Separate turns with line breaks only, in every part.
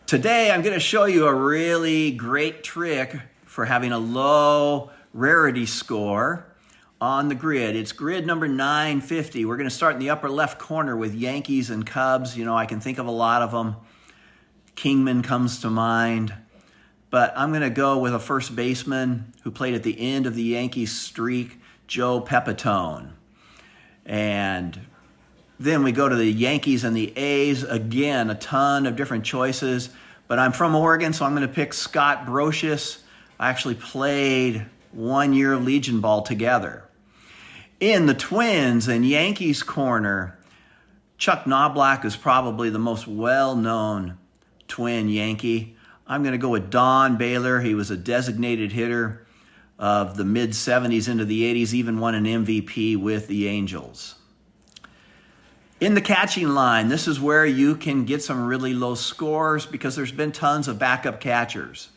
Today I'm going to show you a really great trick for having a low rarity score on the grid. It's grid number 950. We're going to start in the upper left corner with Yankees and Cubs. You know, I can think of a lot of them. Kingman comes to mind. But I'm going to go with a first baseman who played at the end of the Yankees streak, Joe Pepitone. And then we go to the Yankees and the A's. Again, a ton of different choices. But I'm from Oregon, so I'm going to pick Scott Brocious. I actually played 1 year of Legion ball together. In the Twins and Yankees corner, Chuck Knobloch is probably the most well-known Twin Yankee. I'm going to go with Don Baylor. He was a designated hitter of the mid-70s into the 80s, even won an MVP with the Angels. In the catching line, this is where you can get some really low scores because there's been tons of backup catchers.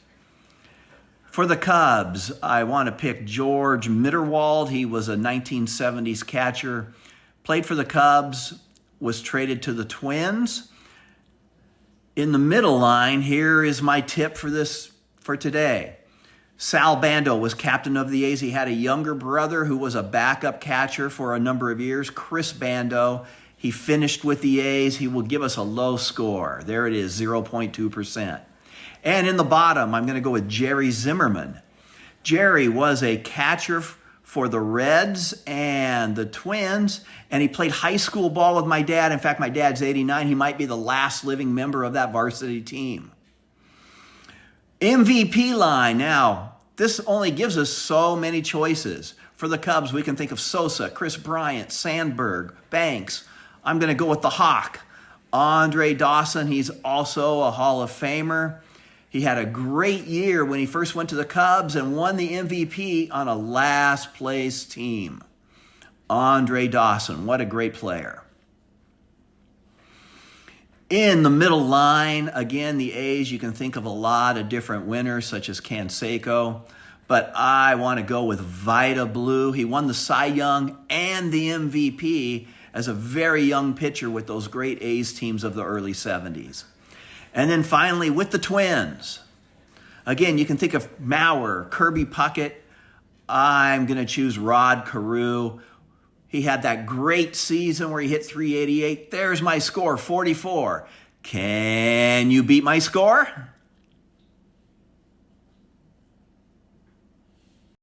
For the Cubs, I want to pick George Mitterwald. He was a 1970s catcher, played for the Cubs, was traded to the Twins. In the middle line, here is my tip for today. Sal Bando was captain of the A's. He had a younger brother who was a backup catcher for a number of years, Chris Bando. He finished with the A's. He will give us a low score. There it is, 0.2%. And in the bottom, I'm going to go with Jerry Zimmerman. Jerry was a catcher for the Reds and the Twins, and he played high school ball with my dad. In fact, my dad's 89. He might be the last living member of that varsity team. MVP line. Now, this only gives us so many choices. For the Cubs, we can think of Sosa, Chris Bryant, Sandberg, Banks. I'm going to go with the Hawk, Andre Dawson. He's also a Hall of Famer. He had a great year when he first went to the Cubs and won the MVP on a last place team. Andre Dawson, what a great player. In the middle line, again, the A's, you can think of a lot of different winners such as Canseco, but I want to go with Vida Blue. He won the Cy Young and the MVP as a very young pitcher with those great A's teams of the early 70s. And then finally, with the Twins, again, you can think of Mauer, Kirby Puckett. I'm going to choose Rod Carew. He had that great season where he hit 388. There's my score, 44. Can you beat my score?